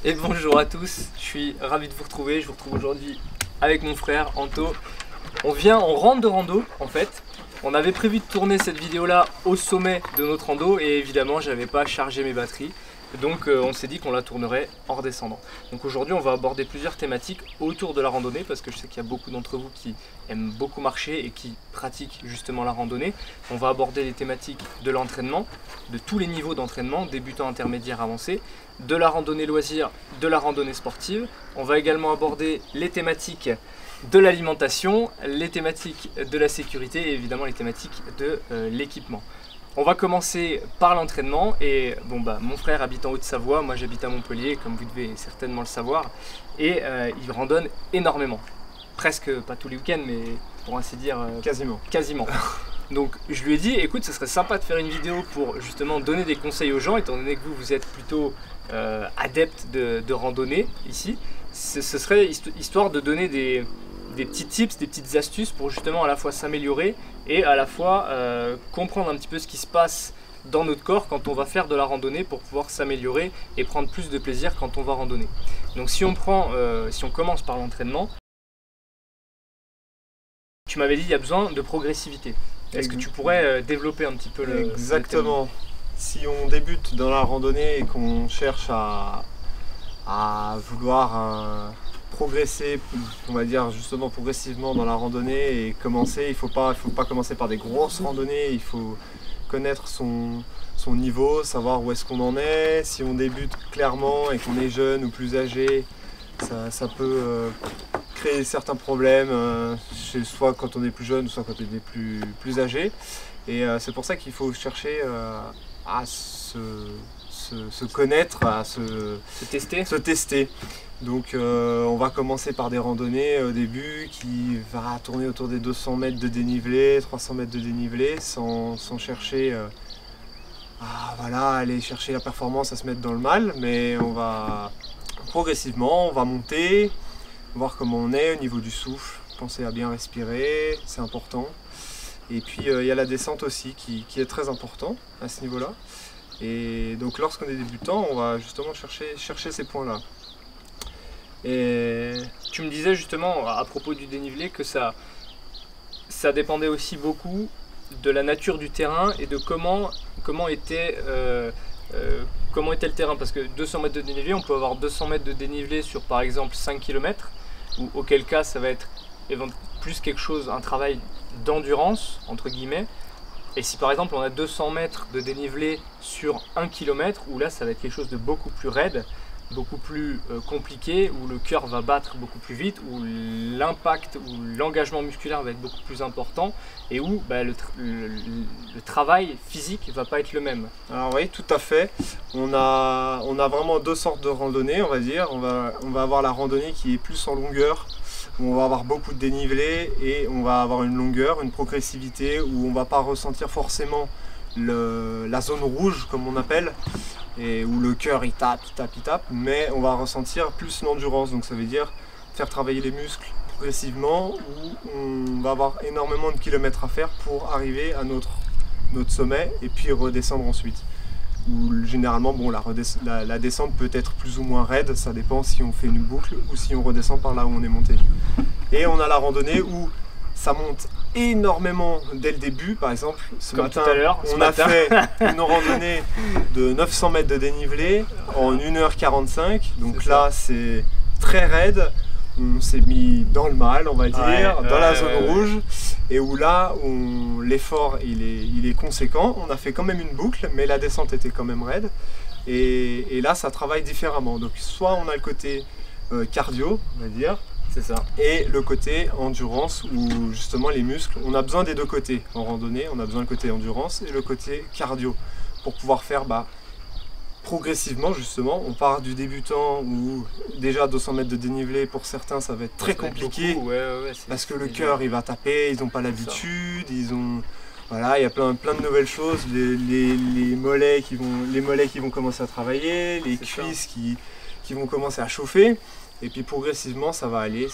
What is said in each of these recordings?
Et bonjour à tous, je suis ravi de vous retrouver. Je vous retrouve aujourd'hui avec mon frère Anto. On rentre de rando en fait. On avait prévu de tourner cette vidéo là au sommet de notre rando et évidemment j'avais pas chargé mes batteries. Donc on s'est dit qu'on la tournerait en redescendant. Donc aujourd'hui on va aborder plusieurs thématiques autour de la randonnée parce que je sais qu'il y a beaucoup d'entre vous qui aiment beaucoup marcher et qui pratiquent justement la randonnée. On va aborder les thématiques de l'entraînement, de tous les niveaux d'entraînement, débutant, intermédiaire, avancé, de la randonnée loisir, de la randonnée sportive. On va également aborder les thématiques de l'alimentation, les thématiques de la sécurité et évidemment les thématiques de l'équipement. On va commencer par l'entraînement et mon frère habite en Haute-Savoie, moi j'habite à Montpellier comme vous devez certainement le savoir et il randonne énormément, presque pas tous les week-ends mais pour ainsi dire quasiment. Donc je lui ai dit écoute ce serait sympa de faire une vidéo pour justement donner des conseils aux gens étant donné que vous êtes plutôt adepte de randonnée ici, ce serait histoire de donner des petits tips, des petites astuces pour justement à la fois s'améliorer et à la fois comprendre un petit peu ce qui se passe dans notre corps quand on va faire de la randonnée pour pouvoir s'améliorer et prendre plus de plaisir quand on va randonner. Donc si on commence par l'entraînement, tu m'avais dit il y a besoin de progressivité. Est-ce que tu pourrais développer un petit peu le Exactement. Si on débute dans la randonnée et qu'on cherche à vouloir progresser, on va dire justement progressivement dans la randonnée et commencer, il faut pas commencer par des grosses randonnées, il faut connaître son niveau, savoir où est-ce qu'on en est. Si on débute clairement et qu'on est jeune ou plus âgé, ça peut créer certains problèmes, soit quand on est plus jeune, soit quand on est plus âgé. Et c'est pour ça qu'il faut chercher à se connaître, à se tester. Donc on va commencer par des randonnées au début qui va tourner autour des 200 mètres de dénivelé, 300 mètres de dénivelé, sans chercher à aller chercher la performance, à se mettre dans le mal, mais on va progressivement, on va monter, voir comment on est au niveau du souffle, penser à bien respirer, c'est important. Et puis il y a la descente aussi qui est très important à ce niveau-là. Et donc lorsqu'on est débutant, on va justement chercher ces points-là. Et tu me disais justement à propos du dénivelé que ça dépendait aussi beaucoup de la nature du terrain et de comment était le terrain. Parce que 200 mètres de dénivelé, on peut avoir 200 mètres de dénivelé sur par exemple 5 km, auquel cas ça va être plus quelque chose, un travail d'endurance entre guillemets. Et si par exemple on a 200 mètres de dénivelé sur 1 km, où là ça va être quelque chose de beaucoup plus raide, beaucoup plus compliqué, où le cœur va battre beaucoup plus vite, où l'impact ou l'engagement musculaire va être beaucoup plus important et où le travail physique va pas être le même. Alors oui, tout à fait. On a vraiment deux sortes de randonnées, on va dire. On va avoir la randonnée qui est plus en longueur, où on va avoir beaucoup de dénivelé et on va avoir une longueur, une progressivité où on va pas ressentir forcément la zone rouge comme on appelle, et où le cœur il tape, mais on va ressentir plus l'endurance, donc ça veut dire faire travailler les muscles progressivement, où on va avoir énormément de kilomètres à faire pour arriver à notre sommet et puis redescendre ensuite. Où généralement la descente peut être plus ou moins raide, ça dépend si on fait une boucle ou si on redescend par là où on est monté. Et on a la randonnée où ça monte énormément dès le début. Par exemple, ce matin, on a fait une randonnée de 900 mètres de dénivelé en 1h45. Donc là, c'est très raide. On s'est mis dans le mal, on va dire, dans la zone rouge. Et où là, l'effort il est conséquent. On a fait quand même une boucle, mais la descente était quand même raide. Et là, ça travaille différemment. Donc soit on a le côté cardio, on va dire. C'est ça. Et le côté endurance où justement les muscles, on a besoin des deux côtés en randonnée, on a besoin le côté endurance et le côté cardio pour pouvoir faire progressivement justement. On part du débutant où déjà 200 mètres de dénivelé pour certains ça va être très compliqué parce que le cœur il va taper, ils n'ont pas l'habitude, il y a plein de nouvelles choses, les mollets qui vont commencer à travailler, les cuisses qui vont commencer à chauffer. Et puis progressivement ça va aller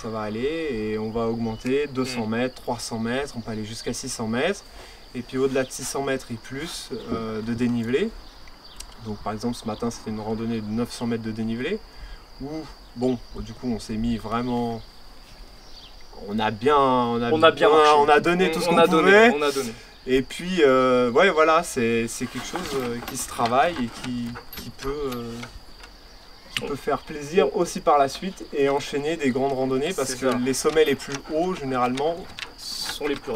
et on va augmenter 200 mètres, 300 mètres, on peut aller jusqu'à 600 mètres. Et puis au-delà de 600 mètres et plus de dénivelé, donc par exemple ce matin c'était une randonnée de 900 mètres de dénivelé, où, bon, du coup, on s'est mis vraiment... On a donné tout ce qu'on pouvait. On a donné. Et puis, ouais, voilà, c'est quelque chose qui se travaille et qui peut faire plaisir aussi par la suite et enchaîner des grandes randonnées parce que les sommets les plus hauts, généralement, sont les plus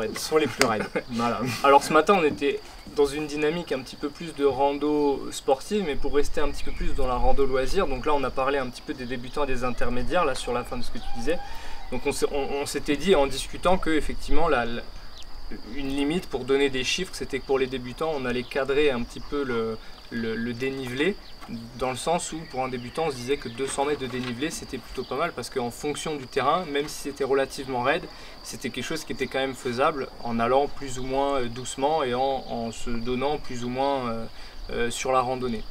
raides. Voilà. Alors ce matin, on était dans une dynamique un petit peu plus de rando sportive, mais pour rester un petit peu plus dans la rando loisir. Donc là, on a parlé un petit peu des débutants et des intermédiaires, là, sur la fin de ce que tu disais. Donc on s'était dit en discutant que effectivement une limite pour donner des chiffres, c'était que pour les débutants, on allait cadrer un petit peu le dénivelé, dans le sens où pour un débutant, on se disait que 200 mètres de dénivelé, c'était plutôt pas mal parce qu'en fonction du terrain, même si c'était relativement raide, c'était quelque chose qui était quand même faisable en allant plus ou moins doucement et en se donnant plus ou moins sur la randonnée.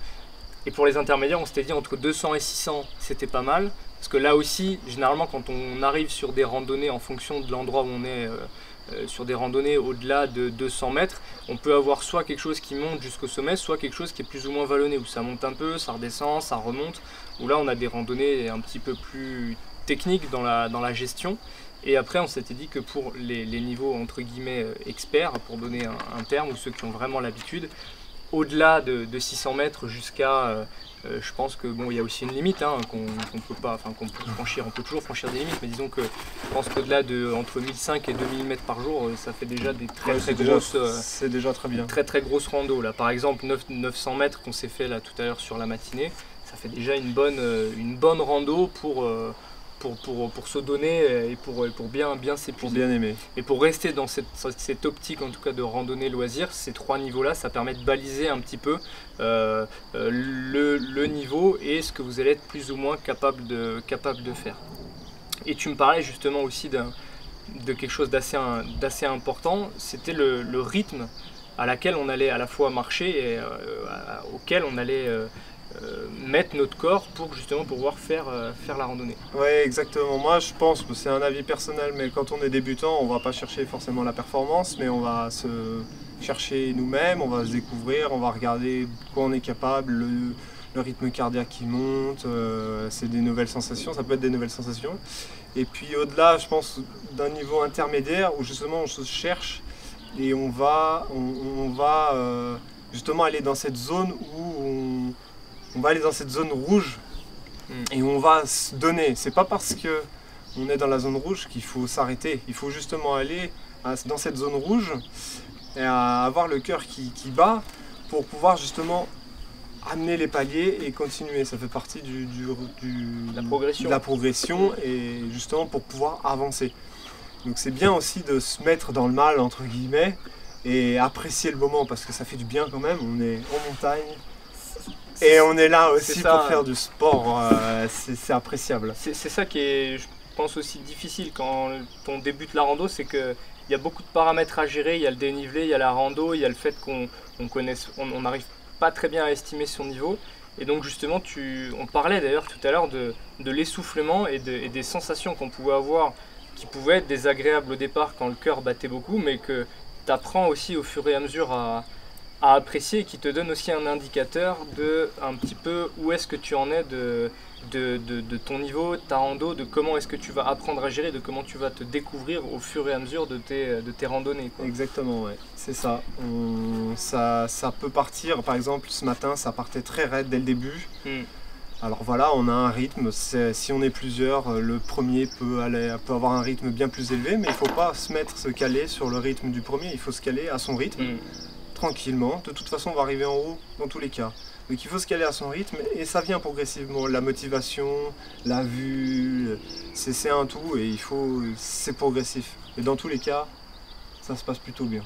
Et pour les intermédiaires, on s'était dit entre 200 et 600, c'était pas mal. Parce que là aussi, généralement, quand on arrive sur des randonnées en fonction de l'endroit où on est, sur des randonnées au-delà de 200 mètres, on peut avoir soit quelque chose qui monte jusqu'au sommet, soit quelque chose qui est plus ou moins vallonné, où ça monte un peu, ça redescend, ça remonte, où là on a des randonnées un petit peu plus techniques dans la gestion. Et après, on s'était dit que pour les niveaux entre guillemets experts, pour donner un terme, ou ceux qui ont vraiment l'habitude, au-delà de 600 mètres jusqu'à, je pense que bon, il y a aussi une limite qu'on peut pas, enfin qu'on peut franchir, on peut toujours franchir des limites, mais disons que je pense qu'au-delà de entre 1500 et 2000 mètres par jour, ça fait déjà des très grosses, c'est déjà très bien, très grosses rando là. Par exemple 900 mètres qu'on s'est fait là tout à l'heure sur la matinée, ça fait déjà une bonne rando pour se donner et pour bien s'épuiser. Pour bien aimer. Et pour rester dans cette optique en tout cas de randonnée loisir, ces trois niveaux-là, ça permet de baliser un petit peu le niveau et ce que vous allez être plus ou moins capable de faire. Et tu me parlais justement aussi de quelque chose d'assez important, c'était le rythme à laquelle on allait à la fois marcher et auquel on allait mettre notre corps pour justement pouvoir faire la randonnée. Ouais, exactement. Moi, je pense que c'est un avis personnel, mais quand on est débutant, on va pas chercher forcément la performance, mais on va se chercher nous-mêmes, on va se découvrir, on va regarder de quoi on est capable, le rythme cardiaque qui monte, c'est des nouvelles sensations, ça peut être des nouvelles sensations. Et puis au-delà, je pense, d'un niveau intermédiaire où justement on se cherche et on va justement aller dans cette zone où on va aller dans cette zone rouge et on va se donner. C'est pas parce que on est dans la zone rouge qu'il faut s'arrêter. Il faut justement aller dans cette zone rouge et avoir le cœur qui bat pour pouvoir justement amener les paliers et continuer. Ça fait partie de la progression et justement pour pouvoir avancer. Donc c'est bien aussi de se mettre dans le mal entre guillemets et apprécier le moment parce que ça fait du bien quand même. On est en montagne. Et on est là aussi pour faire du sport, c'est appréciable. C'est ça qui est, je pense, aussi difficile quand on débute la rando, c'est qu'il y a beaucoup de paramètres à gérer, il y a le dénivelé, il y a la rando, il y a le fait qu'on n'arrive pas très bien à estimer son niveau. Et donc justement, on parlait d'ailleurs tout à l'heure de l'essoufflement et des sensations qu'on pouvait avoir, qui pouvaient être désagréables au départ quand le cœur battait beaucoup, mais que tu apprends aussi au fur et à mesure à apprécier et qui te donne aussi un indicateur de un petit peu où est-ce que tu en es de ton niveau, de ta rando, de comment est-ce que tu vas apprendre à gérer, de comment tu vas te découvrir au fur et à mesure de tes randonnées, quoi. Exactement, ouais, c'est ça. Ça peut partir, par exemple ce matin ça partait très raide dès le début. Alors voilà, on a un rythme, si on est plusieurs, le premier peut avoir un rythme bien plus élevé, mais il ne faut pas se caler sur le rythme du premier, il faut se caler à son rythme. Tranquillement, de toute façon on va arriver en haut dans tous les cas. Donc il faut se caler à son rythme et ça vient progressivement. La motivation, la vue, c'est un tout et c'est progressif. Et dans tous les cas, ça se passe plutôt bien.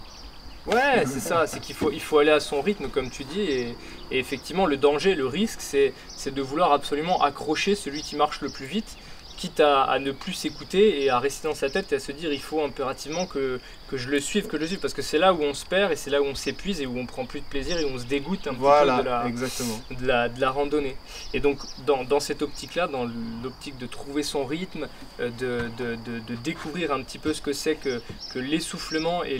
Ouais, c'est ça, c'est qu'il faut aller à son rythme comme tu dis et effectivement le danger, le risque c'est de vouloir absolument accrocher celui qui marche le plus vite, quitte à ne plus s'écouter et à rester dans sa tête et à se dire il faut impérativement que je le suive, parce que c'est là où on se perd et c'est là où on s'épuise et où on prend plus de plaisir et où on se dégoûte un petit peu de la randonnée. Et donc dans cette optique-là, dans l'optique de trouver son rythme, de découvrir un petit peu ce que c'est que l'essoufflement et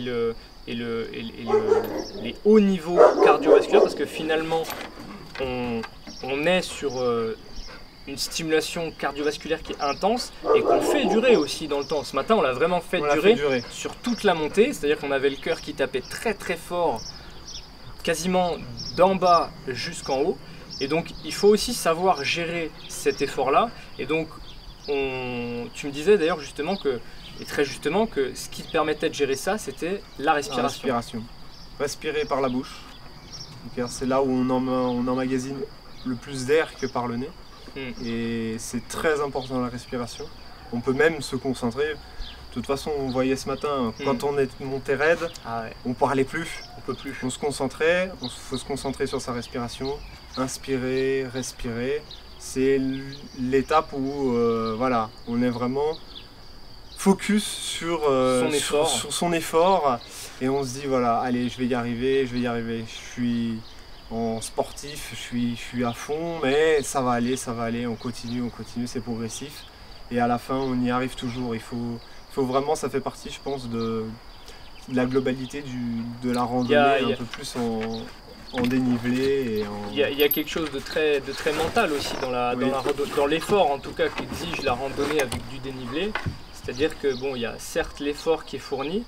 les hauts niveaux cardiovasculaires, parce que finalement on est sur une stimulation cardiovasculaire qui est intense et qu'on fait durer aussi dans le temps. Ce matin, on l'a vraiment fait durer sur toute la montée, c'est-à-dire qu'on avait le cœur qui tapait très très fort, quasiment d'en bas jusqu'en haut. Et donc, il faut aussi savoir gérer cet effort-là. Et donc, tu me disais d'ailleurs justement que, et très justement, que ce qui te permettait de gérer ça, c'était la respiration. Respirer par la bouche. C'est là où on emmagasine le plus d'air que par le nez. Et c'est très important la respiration. On peut même se concentrer. De toute façon, on voyait ce matin, quand on est monté raide, on parlait plus. On peut plus. On se concentrait, il faut se concentrer sur sa respiration. Inspirer, respirer. C'est l'étape où voilà, on est vraiment focus sur son effort. Et on se dit, voilà, allez, je vais y arriver. Je suis en sportif, je suis à fond, mais ça va aller, on continue, c'est progressif. Et à la fin, on y arrive toujours. Il faut vraiment, ça fait partie, je pense, de la globalité de la randonnée, un peu plus en dénivelé. Et il y a quelque chose de très mental aussi dans l'effort, en tout cas, qu'exige la randonnée avec du dénivelé. C'est-à-dire que, bon, il y a certes l'effort qui est fourni,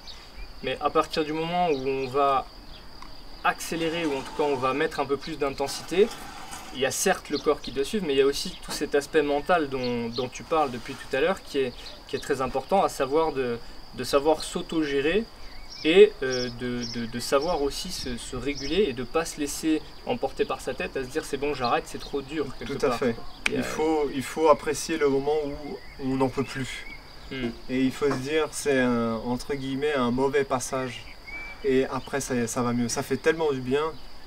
mais à partir du moment où on va accélérer, ou en tout cas on va mettre un peu plus d'intensité, il y a certes le corps qui doit suivre, mais il y a aussi tout cet aspect mental dont tu parles depuis tout à l'heure qui est très important, à savoir de savoir s'auto-gérer et de savoir aussi se réguler et de ne pas se laisser emporter par sa tête à se dire c'est bon, j'arrête, c'est trop dur. Tout à fait. Il faut apprécier le moment où on n'en peut plus. Et il faut se dire c'est entre guillemets un mauvais passage. Et après ça va mieux. Ça fait tellement du bien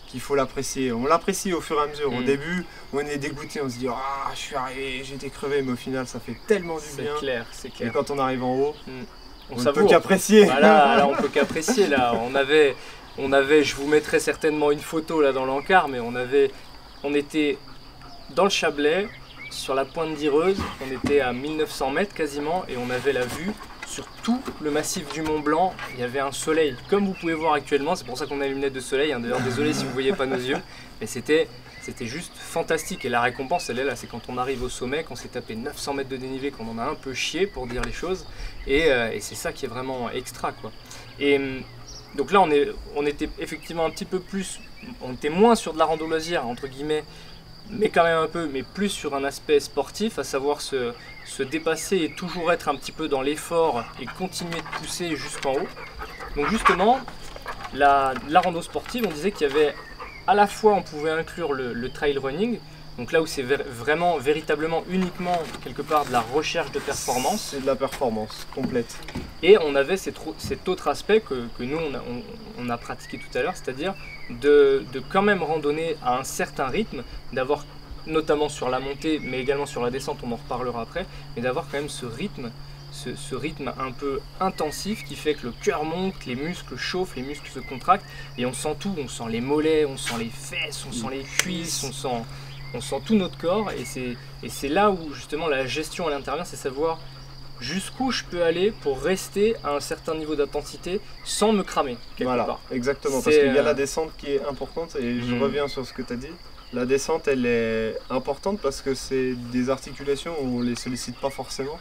qu'il faut l'apprécier. On l'apprécie au fur et à mesure. Au début, on est dégoûté, on se dit ah, je suis arrivé, j'étais crevé, mais au final ça fait tellement du bien. C'est clair. Et quand on arrive en haut, on ne peut qu'apprécier. Voilà, là on peut qu'apprécier. Là, on avait, je vous mettrai certainement une photo là dans l'encart, mais on était dans le Chablais, sur la pointe d'Ireuse, on était à 1900 mètres quasiment, et on avait la vue sur tout le massif du Mont Blanc. Il y avait un soleil, comme vous pouvez voir actuellement, c'est pour ça qu'on a les lunettes de soleil, hein. D'ailleurs désolé si vous ne voyez pas nos yeux, mais c'était juste fantastique. Et la récompense elle est là, c'est quand on arrive au sommet, qu'on s'est tapé 900 mètres de dénivelé, qu'on en a un peu chié pour dire les choses, et c'est ça qui est vraiment extra, quoi. Et donc là on était effectivement un petit peu plus, on était moins sur de la rando loisir entre guillemets, mais quand même un peu, mais plus sur un aspect sportif, à savoir se dépasser et toujours être un petit peu dans l'effort et continuer de pousser jusqu'en haut. Donc justement, la rando sportive, on disait qu'il y avait à la fois, on pouvait inclure le trail running, donc là où c'est vraiment, véritablement, uniquement quelque part de la recherche de performance. C'est de la performance complète. Et on avait cet autre aspect que nous on a pratiqué tout à l'heure, c'est-à-dire de quand même randonner à un certain rythme, d'avoir notamment sur la montée, mais également sur la descente, on en reparlera après, mais d'avoir quand même ce rythme un peu intensif qui fait que le cœur monte, les muscles chauffent, les muscles se contractent, et on sent tout, on sent les mollets, on sent les fesses, on sent les cuisses, on sent tout notre corps, et c'est là où justement la gestion elle intervient, c'est savoir jusqu'où je peux aller pour rester à un certain niveau d'intensité sans me cramer quelque part. Exactement, parce qu'il y a la descente qui est importante, et je reviens sur ce que tu as dit. La descente elle est importante parce que c'est des articulations où on ne les sollicite pas forcément,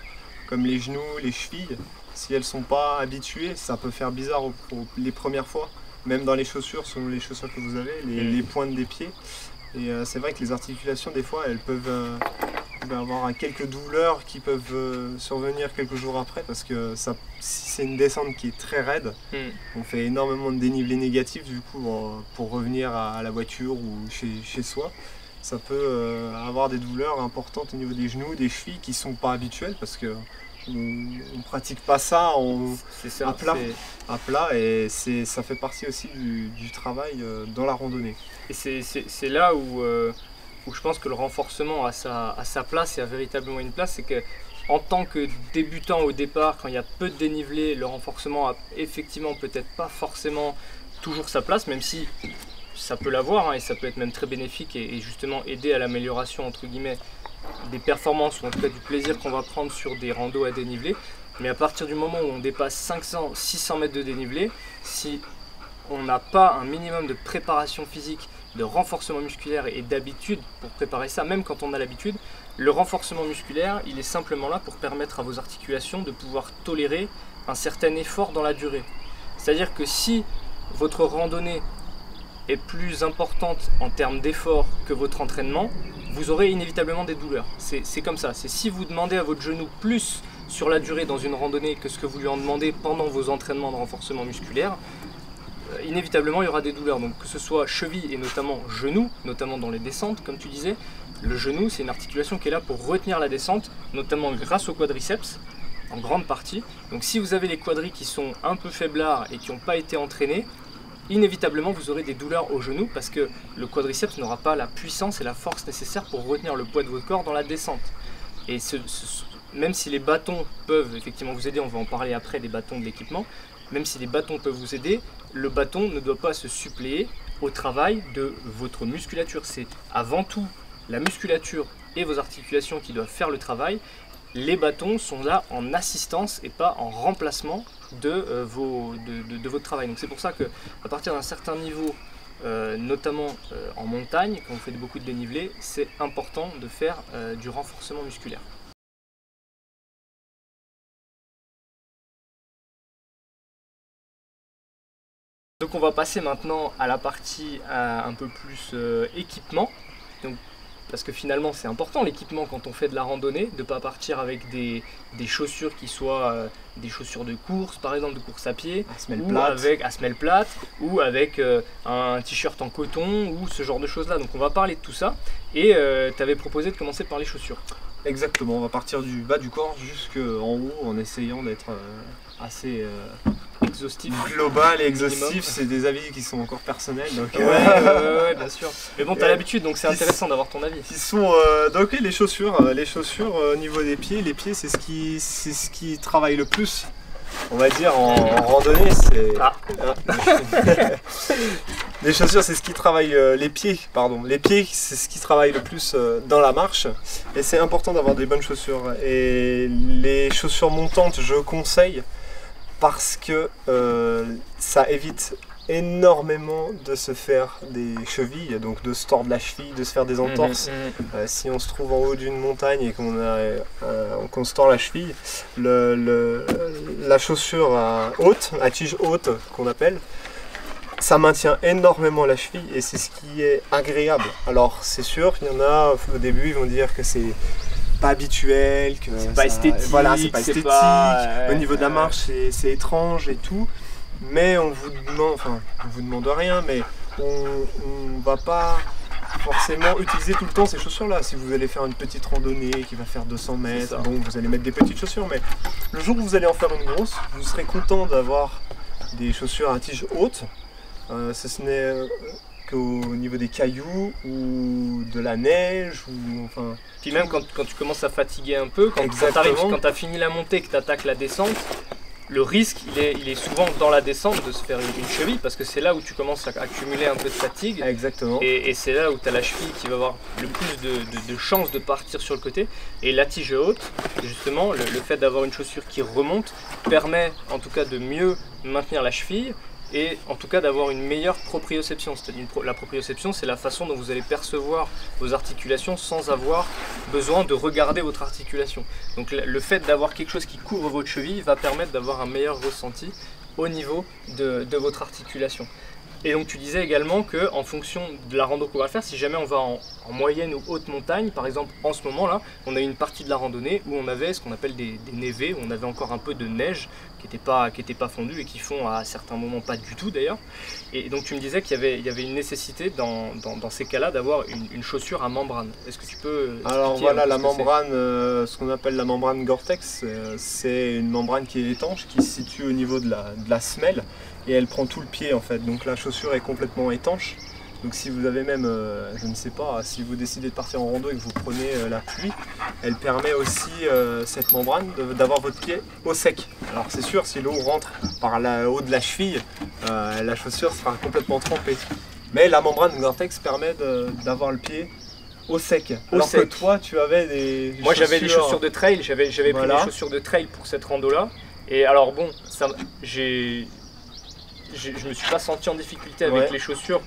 comme les genoux, les chevilles. Si elles ne sont pas habituées, ça peut faire bizarre les premières fois, même dans les chaussures, selon les chaussures que vous avez, les pointes des pieds. Et c'est vrai que les articulations, des fois, elles peuvent avoir quelques douleurs qui peuvent survenir quelques jours après, parce que si c'est une descente qui est très raide, on fait énormément de dénivelé négatif du coup pour revenir à la voiture ou chez soi. Ça peut avoir des douleurs importantes au niveau des genoux, des chevilles qui ne sont pas habituelles, parce que on ne pratique pas ça à plat, et ça fait partie aussi du travail dans la randonnée. Et c'est là où je pense que le renforcement a sa place et a véritablement une place, c'est que en tant que débutant au départ, quand il y a peu de dénivelé, le renforcement a effectivement peut-être pas forcément toujours sa place, même si ça peut l'avoir, hein, et ça peut être même très bénéfique et justement aider à l'amélioration entre guillemets des performances, ou en tout cas du plaisir qu'on va prendre sur des randos à dénivelé. Mais à partir du moment où on dépasse 500-600 mètres de dénivelé, si on n'a pas un minimum de préparation physique, de renforcement musculaire et d'habitude pour préparer ça, même quand on a l'habitude, Le renforcement musculaire, il est simplement là pour permettre à vos articulations de pouvoir tolérer un certain effort dans la durée. C'est-à-dire que si votre randonnée est plus importante en termes d'effort que votre entraînement, vous aurez inévitablement des douleurs. C'est comme ça. C'est si vous demandez à votre genou plus sur la durée dans une randonnée que ce que vous lui en demandez pendant vos entraînements de renforcement musculaire, inévitablement il y aura des douleurs. Donc que ce soit cheville et notamment genou, notamment dans les descentes comme tu disais, le genou c'est une articulation qui est là pour retenir la descente, notamment grâce au quadriceps en grande partie. Donc si vous avez les quadris qui sont un peu faiblards et qui n'ont pas été entraînés, inévitablement vous aurez des douleurs au genou parce que le quadriceps n'aura pas la puissance et la force nécessaires pour retenir le poids de votre corps dans la descente. Et même si les bâtons peuvent effectivement vous aider, on va en parler après des bâtons de l'équipement, même si les bâtons peuvent vous aider, le bâton ne doit pas se suppléer au travail de votre musculature. C'est avant tout la musculature et vos articulations qui doivent faire le travail. Les bâtons sont là en assistance et pas en remplacement de votre travail. Donc c'est pour ça qu'à partir d'un certain niveau, notamment en montagne, quand vous faites beaucoup de dénivelé, c'est important de faire du renforcement musculaire. Donc on va passer maintenant à la partie un peu plus équipement. Donc, parce que finalement c'est important l'équipement quand on fait de la randonnée, de ne pas partir avec des chaussures qui soient des chaussures de course, par exemple de course à pied, ou avec à semelle plate, ou avec un t-shirt en coton, ou ce genre de choses là. Donc on va parler de tout ça, et tu avais proposé de commencer par les chaussures. Exactement, on va partir du bas du corps jusqu'en haut en essayant d'être assez exhaustif. Global et exhaustif, c'est des avis qui sont encore personnels. Donc, ouais, bien sûr. Mais bon, tu as l'habitude, donc c'est intéressant d'avoir ton avis. Qui sont, donc les chaussures au niveau des pieds, les pieds c'est ce qui travaille le plus. On va dire en randonnée, c'est. Les chaussures, c'est ce qui travaille les pieds, pardon. Les pieds, c'est ce qui travaille le plus dans la marche. Et c'est important d'avoir des bonnes chaussures. Et les chaussures montantes, je conseille parce que ça évite énormément de se faire des chevilles, donc de se tordre la cheville, de se faire des entorses. Si on se trouve en haut d'une montagne et qu'on se tord la cheville, la chaussure haute, à tige haute qu'on appelle, ça maintient énormément la cheville et c'est ce qui est agréable. Alors c'est sûr, il y en a au début ils vont dire que c'est pas habituel, que c'est pas esthétique, voilà, c'est pas esthétique. Au niveau de la marche c'est étrange et tout. Mais on vous demande rien, mais on va pas forcément utiliser tout le temps ces chaussures là. Si vous allez faire une petite randonnée qui va faire 200 mètres, bon, vous allez mettre des petites chaussures, mais le jour où vous allez en faire une grosse, vous serez content d'avoir des chaussures à tige haute. Ce n'est qu'au niveau des cailloux ou de la neige ou enfin. Puis même quand tu commences à fatiguer un peu, quand tu as fini la montée, que tu attaques la descente, le risque il est souvent dans la descente de se faire une cheville parce que c'est là où tu commences à accumuler un peu de fatigue. Exactement. Et c'est là où tu as la cheville qui va avoir le plus de chances de partir sur le côté. Et la tige haute, justement, le fait d'avoir une chaussure qui remonte permet en tout cas de mieux maintenir la cheville et en tout cas d'avoir une meilleure proprioception. C'est-à-dire la proprioception, c'est la façon dont vous allez percevoir vos articulations sans avoir besoin de regarder votre articulation. Donc le fait d'avoir quelque chose qui couvre votre cheville va permettre d'avoir un meilleur ressenti au niveau de votre articulation. Et donc tu disais également qu'en fonction de la rando qu'on va faire, si jamais on va en moyenne ou haute montagne, par exemple en ce moment là, on a une partie de la randonnée où on avait ce qu'on appelle des névés, où on avait encore un peu de neige qui n'était pas fondue et qui fond à certains moments pas du tout d'ailleurs. Et donc tu me disais qu'il y avait une nécessité dans ces cas-là d'avoir une chaussure à membrane. Est-ce que tu peux Alors voilà, la membrane, ce qu'on appelle la membrane Gore-Tex, c'est une membrane qui est étanche, qui se situe au niveau de la semelle. Et elle prend tout le pied en fait, donc la chaussure est complètement étanche. Donc si vous avez même, je ne sais pas, si vous décidez de partir en rando et que vous prenez la pluie, elle permet aussi, cette membrane, d'avoir votre pied au sec. Alors c'est sûr, si l'eau rentre par le haut de la cheville, la chaussure sera complètement trempée. Mais la membrane Gore-Tex permet d'avoir le pied au sec. Alors que toi, tu avais des Moi j'avais des chaussures de trail, j'avais pris des chaussures de trail pour cette rando là. Et alors bon, je me suis pas senti en difficulté avec les chaussures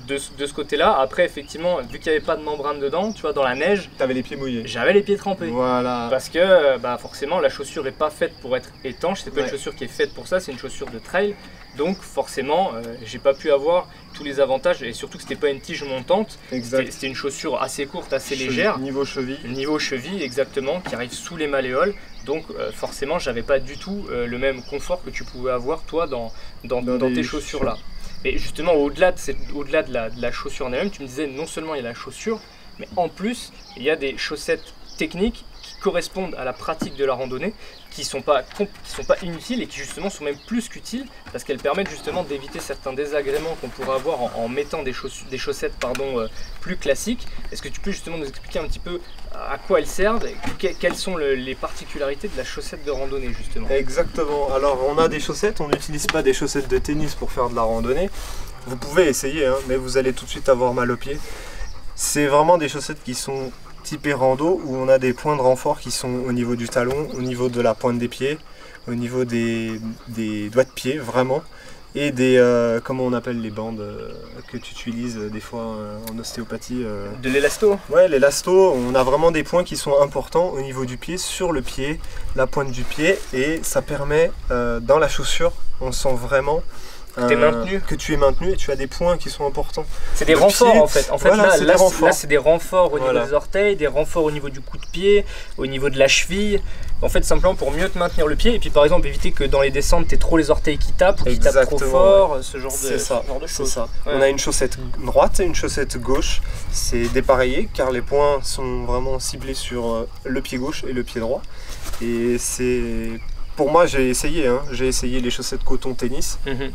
de ce côté-là. Après, effectivement, vu qu'il n'y avait pas de membrane dedans, tu vois, dans la neige, T'avais les pieds mouillés. j'avais les pieds trempés. Voilà. Parce que bah, forcément, la chaussure n'est pas faite pour être étanche, c'est pas une Ouais. chaussure qui est faite pour ça, c'est une chaussure de trail. Donc forcément, j'ai pas pu avoir tous les avantages et surtout que c'était pas une tige montante, Exact. c'était une chaussure assez courte, assez Cheville, légère. Niveau cheville. Niveau cheville exactement, qui arrive sous les malléoles. Donc forcément, j'avais pas du tout le même confort que tu pouvais avoir toi dans les tes chaussures là. Et justement, au-delà de la chaussure en elle-même, tu me disais non seulement il y a la chaussure, mais en plus il y a des chaussettes techniques qui correspondent à la pratique de la randonnée, qui sont pas inutiles et qui justement sont même plus qu'utiles parce qu'elles permettent justement d'éviter certains désagréments qu'on pourrait avoir en mettant des chaussettes plus classiques. Est-ce que tu peux justement nous expliquer un petit peu à quoi elles servent et quelles sont les particularités de la chaussette de randonnée justement? Exactement. Alors on a des chaussettes, on n'utilise pas des chaussettes de tennis pour faire de la randonnée. Vous pouvez essayer, hein, mais vous allez tout de suite avoir mal aux pieds. C'est vraiment des chaussettes qui sont typées rando où on a des points de renfort qui sont au niveau du talon, au niveau de la pointe des pieds, au niveau des doigts de pied vraiment. Et des, comment on appelle les bandes que tu utilises des fois en ostéopathie De l'élasto? Ouais, l'élasto, on a vraiment des points qui sont importants au niveau du pied, sur le pied, la pointe du pied, et ça permet, dans la chaussure, on sent vraiment que tu es maintenu et tu as des points qui sont importants. C'est des Le renforts pied, en fait. En fait voilà, là c'est des renforts au niveau Voilà. des orteils, des renforts au niveau du coup de pied, au niveau de la cheville. En fait, simplement pour mieux te maintenir le pied et puis par exemple éviter que dans les descentes tu aies trop les orteils qui tapent ou qui tapent trop Exactement, fort, ce genre C'est ça, de c'est choses. ça. Ouais. On a une chaussette droite et une chaussette gauche. C'est dépareillé car les points sont vraiment ciblés sur le pied gauche et le pied droit. Et c'est... Pour moi, j'ai essayé les chaussettes coton tennis. Mhm.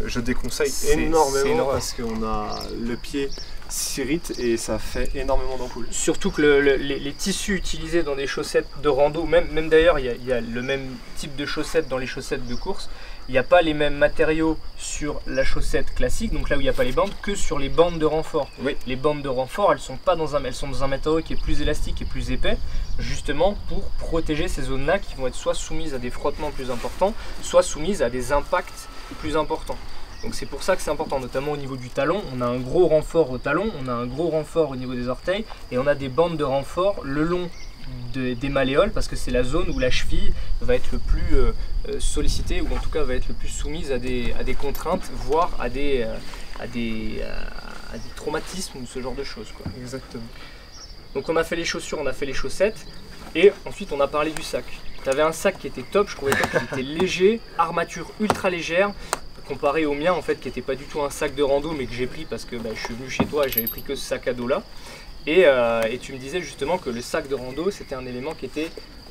Je déconseille C'est énormément une horreur. parce qu'on a le pied s'irrite et ça fait énormément d'ampoules. Surtout que les tissus utilisés dans des chaussettes de rando, même d'ailleurs il y a le même type de chaussettes dans les chaussettes de course, il n'y a pas les mêmes matériaux sur la chaussette classique, donc là où il n'y a pas les bandes, que sur les bandes de renfort. Oui. Les bandes de renfort, elles sont dans un matériau qui est plus élastique et plus épais, justement pour protéger ces zones-là qui vont être soit soumises à des frottements plus importants, soit soumises à des impacts plus importants. Donc c'est pour ça que c'est important, notamment au niveau du talon. On a un gros renfort au talon, on a un gros renfort au niveau des orteils et on a des bandes de renfort le long des malléoles parce que c'est la zone où la cheville va être le plus sollicitée ou en tout cas va être le plus soumise à des contraintes, voire à des traumatismes ou ce genre de choses, quoi. Exactement. Donc on a fait les chaussures, on a fait les chaussettes et ensuite on a parlé du sac. Tu avais un sac qui était top, je trouvais top, qui était léger, armature ultra légère, comparé au mien en fait qui n'était pas du tout un sac de rando mais que j'ai pris parce que je suis venu chez toi et j'avais pris que ce sac à dos là. Et tu me disais justement que le sac de rando c'était un élément qui était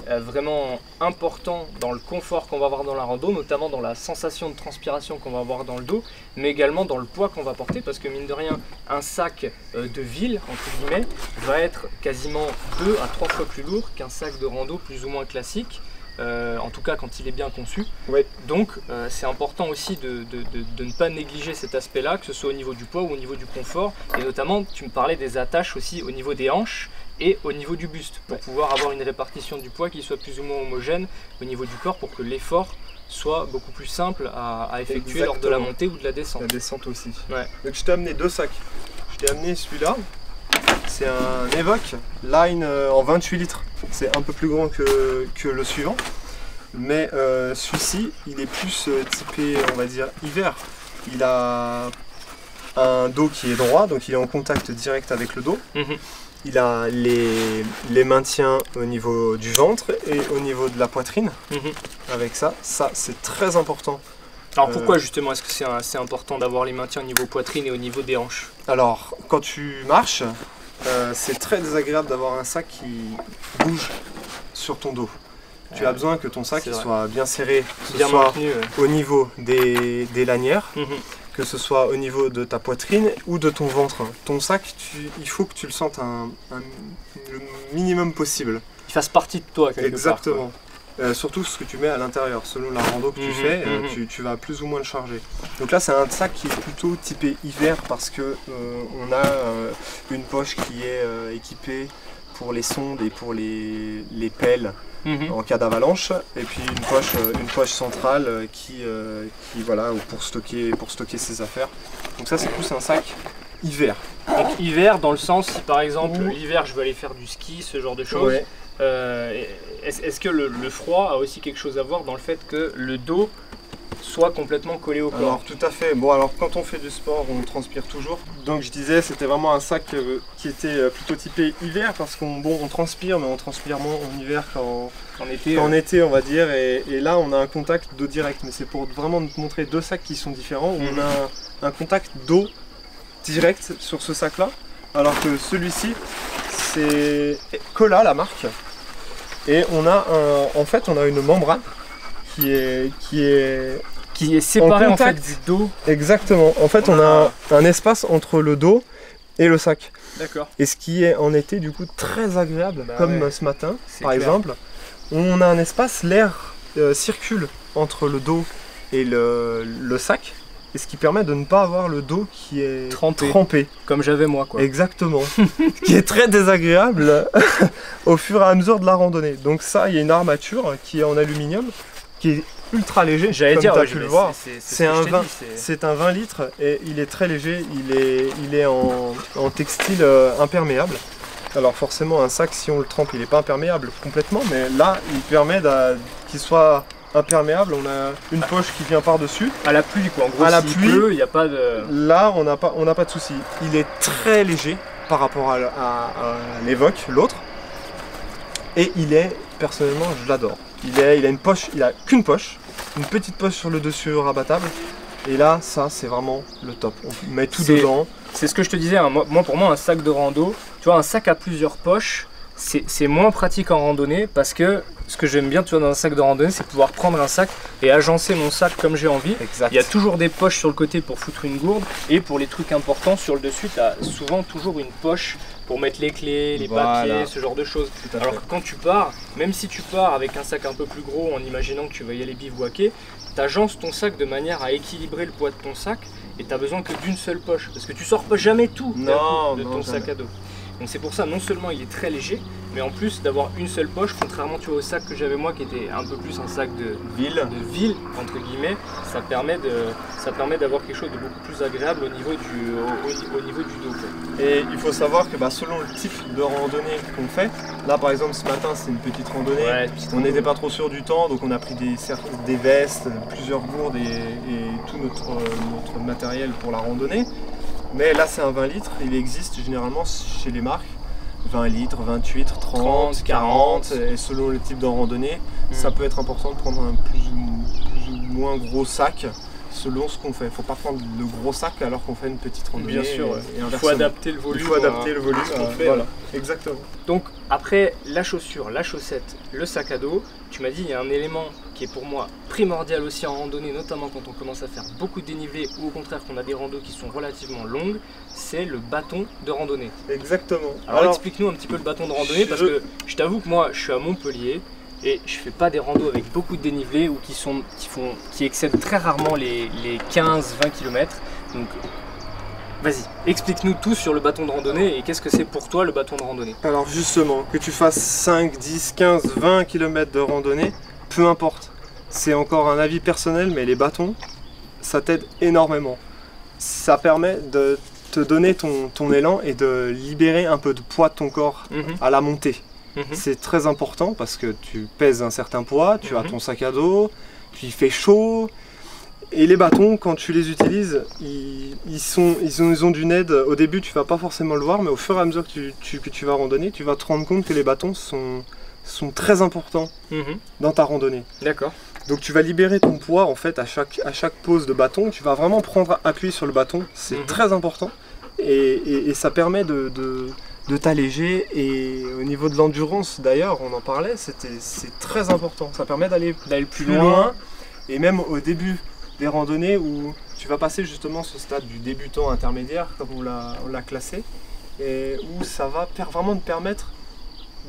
vraiment important dans le confort qu'on va avoir dans la rando, notamment dans la sensation de transpiration qu'on va avoir dans le dos, mais également dans le poids qu'on va porter parce que mine de rien, un sac de ville, entre guillemets, va être quasiment 2 à 3 fois plus lourd qu'un sac de rando plus ou moins classique. En tout cas quand il est bien conçu. Ouais. Donc c'est important aussi de ne pas négliger cet aspect là, que ce soit au niveau du poids ou au niveau du confort, et notamment tu me parlais des attaches aussi au niveau des hanches et au niveau du buste pour pouvoir avoir une répartition du poids qui soit plus ou moins homogène au niveau du corps pour que l'effort soit beaucoup plus simple à effectuer lors de la montée ou de la descente. La descente aussi. Ouais. Donc je t'ai amené 2 sacs. Je t'ai amené celui-là. C'est un Evoque Line en 28 litres. C'est un peu plus grand que le suivant. Mais celui-ci, il est plus typé, on va dire, hiver. Il a un dos qui est droit, donc il est en contact direct avec le dos. Mhm. Il a les maintiens au niveau du ventre et au niveau de la poitrine. Mhm. Avec ça c'est très important. Alors pourquoi justement est-ce que c'est assez important d'avoir les maintiens au niveau poitrine et au niveau des hanches? Alors, quand tu marches, c'est très désagréable d'avoir un sac qui bouge sur ton dos. Tu as besoin que ton sac il soit bien serré, que ce Bien soit maintenu. au niveau des lanières, Mhm. que ce soit au niveau de ta poitrine ou de ton ventre. Ton sac, il faut que tu le sentes le minimum possible. Qu'il fasse partie de toi quelque Exactement. part. Surtout ce que tu mets à l'intérieur, selon la rando que tu Mhm, fais, mhm. tu vas plus ou moins le charger. Donc là c'est un sac qui est plutôt typé hiver parce que on a une poche qui est équipée pour les sondes et pour les pelles en cas d'avalanche, et puis une poche centrale qui voilà, pour stocker ses affaires. Donc ça, c'est plus un sac hiver. Donc hiver dans le sens, si par exemple l'hiver je veux aller faire du ski, ce genre de choses, est-ce que le froid a aussi quelque chose à voir dans le fait que le dos soit complètement collé au corps? Alors tout à fait. Bon, alors quand on fait du sport, on transpire toujours. Donc je disais, c'était vraiment un sac qui était plutôt typé hiver, parce qu'on transpire, mais on transpire moins en hiver qu'en été, on va dire. Et là, on a un contact d'eau direct. Mais c'est pour vraiment te montrer deux sacs qui sont différents. Où on a un contact d'eau direct sur ce sac-là, alors que celui-ci, c'est Cola, la marque. Et on a en fait, on a une membrane qui est séparé en fait du dos. Exactement. En fait, on a un espace entre le dos et le sac. D'accord. Et ce qui est en été du coup très agréable, comme ce matin par exemple. On a un espace, l'air circule entre le dos et le sac. Et ce qui permet de ne pas avoir le dos qui est trempé. Comme j'avais moi, quoi. Exactement. Ce qui est très désagréable au fur et à mesure de la randonnée. Donc ça, il y a une armature qui est en aluminium, qui est ultra léger. J'allais dire, tu as pu le voir. C'est un 20 litres et il est très léger. Il est en textile imperméable. Alors forcément, un sac, si on le trempe, il n'est pas imperméable complètement, mais là, il permet qu'il soit imperméable. On a une poche qui vient par-dessus. À la pluie, quoi. En gros, à la pluie, il n'y a pas de... Là, on n'a pas de souci. Il est très léger par rapport à l'Evoque, l'autre. Et personnellement, je l'adore. Il a une poche, il a qu'une poche, une petite poche sur le dessus rabattable. Et là, ça, c'est vraiment le top. On met tout dedans. C'est ce que je te disais, hein. Pour moi, un sac de rando, tu vois, un sac à plusieurs poches, c'est moins pratique en randonnée, parce que ce que j'aime bien, tu vois, dans un sac de randonnée, c'est pouvoir prendre un sac et agencer mon sac comme j'ai envie. Exact. Il y a toujours des poches sur le côté pour foutre une gourde, et pour les trucs importants sur le dessus, tu as souvent toujours une poche pour mettre les clés, les papiers, ce genre de choses. Alors que quand tu pars, même si tu pars avec un sac un peu plus gros en imaginant que tu vas y aller bivouaquer, tu agences ton sac de manière à équilibrer le poids de ton sac, et tu n'as besoin que d'une seule poche, parce que tu sors pas jamais tout de ton sac à dos. Donc c'est pour ça, non seulement il est très léger, mais en plus d'avoir une seule poche, contrairement tu vois, au sac que j'avais moi qui était un peu plus un sac de ville entre guillemets, ça permet d'avoir quelque chose de beaucoup plus agréable au niveau du dos. Et il faut savoir que selon le type de randonnée qu'on fait, là par exemple ce matin c'est une petite randonnée, on n'était pas trop sûr du temps, donc on a pris des vestes, plusieurs gourdes et tout notre matériel pour la randonnée. Mais là c'est un 20 litres, il existe généralement chez les marques 20 litres, 28, 30, 40, et selon le type de randonnée, ça peut être important de prendre un plus ou moins gros sac selon ce qu'on fait. Il ne faut pas prendre le gros sac alors qu'on fait une petite randonnée. Bien sûr, il faut adapter le volume. Il faut adapter le volume, voilà, exactement. Donc après la chaussure, la chaussette, le sac à dos, tu m'as dit il y a un élément qui est pour moi primordial aussi en randonnée, notamment quand on commence à faire beaucoup de dénivelé ou au contraire qu'on a des randos qui sont relativement longues, c'est le bâton de randonnée. Exactement. Alors explique-nous un petit peu le bâton de randonnée, parce que je t'avoue que moi je suis à Montpellier et je fais pas des randos avec beaucoup de dénivelé ou qui excèdent très rarement les 15-20 km. Donc vas-y, explique-nous tout sur le bâton de randonnée et qu'est-ce que c'est pour toi le bâton de randonnée. Alors justement, que tu fasses 5, 10, 15, 20 km de randonnée, peu importe. C'est encore un avis personnel, mais les bâtons, ça t'aide énormément. Ça permet de te donner ton élan et de libérer un peu de poids de ton corps à la montée. C'est très important parce que tu pèses un certain poids, tu as ton sac à dos, puis il fait chaud. Et les bâtons, quand tu les utilises, ils ont d'une aide. Au début, tu vas pas forcément le voir, mais au fur et à mesure que tu vas randonner, tu vas te rendre compte que les bâtons sont très importants dans ta randonnée. D'accord. Donc tu vas libérer ton poids en fait à chaque pose de bâton. Tu vas vraiment prendre appui sur le bâton, c'est très important. Et ça permet de t'alléger. Et au niveau de l'endurance d'ailleurs, on en parlait, c'est très important. Ça permet d'aller plus loin. Et même au début des randonnées où tu vas passer justement ce stade du débutant intermédiaire, comme on l'a classé, et où ça va vraiment te permettre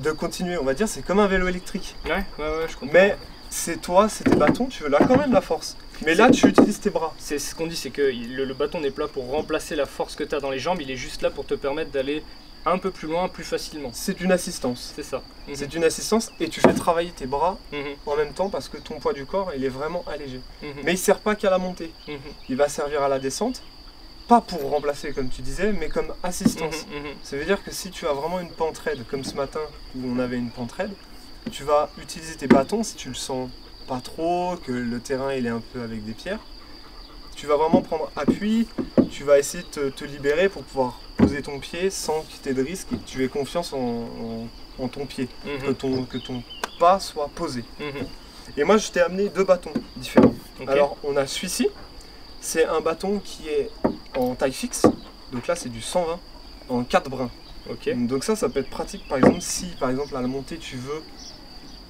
de continuer. On va dire c'est comme un vélo électrique. Ouais, je comprends. Mais c'est tes bâtons, tu as quand même la force. Mais là, tu utilises tes bras. C'est ce qu'on dit, c'est que le bâton n'est pas là pour remplacer la force que tu as dans les jambes, il est juste là pour te permettre d'aller un peu plus loin, plus facilement. C'est une assistance. C'est ça. C'est une assistance et tu fais travailler tes bras Mhm. en même temps parce que ton poids du corps il est vraiment allégé. Mhm. Mais il ne sert pas qu'à la montée. Mhm. Il va servir à la descente, pas pour remplacer comme tu disais, mais comme assistance. Mhm. Mhm. Ça veut dire que si tu as vraiment une pente raide, comme ce matin où on avait une pente raide, tu vas utiliser tes bâtons si tu le sens pas trop, que le terrain il est un peu avec des pierres. Tu vas vraiment prendre appui, tu vas essayer de te libérer pour pouvoir poser ton pied sans que tu aies de risque et que tu aies confiance en ton pied, Mhm. que ton pas soit posé. Mhm. Et moi je t'ai amené 2 bâtons différents. Ok. Alors on a celui-ci, c'est un bâton qui est en taille fixe, donc là c'est du 120 en 4 brins. Ok. Donc ça peut être pratique par exemple si par exemple à la montée tu veux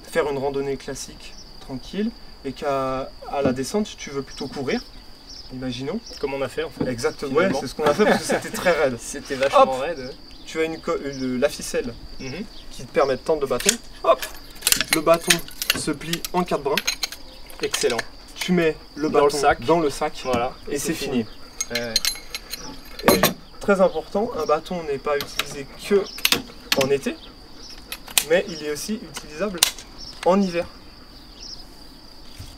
faire une randonnée classique tranquille et qu'à la descente tu veux plutôt courir, imaginons. Comme on a fait en fait. Exactement, ouais, Finalement. c'est ce qu'on a fait parce que c'était très raide. C'était vachement Hop. raide. Tu as la ficelle Mhm. qui te permet de tendre le bâton. Hop, le bâton se plie en 4 brins. Excellent. Tu mets le Dans bâton le sac. dans le sac Voilà. et c'est fini. Ouais. Et très important, un bâton n'est pas utilisé que en été, mais il est aussi utilisable en hiver.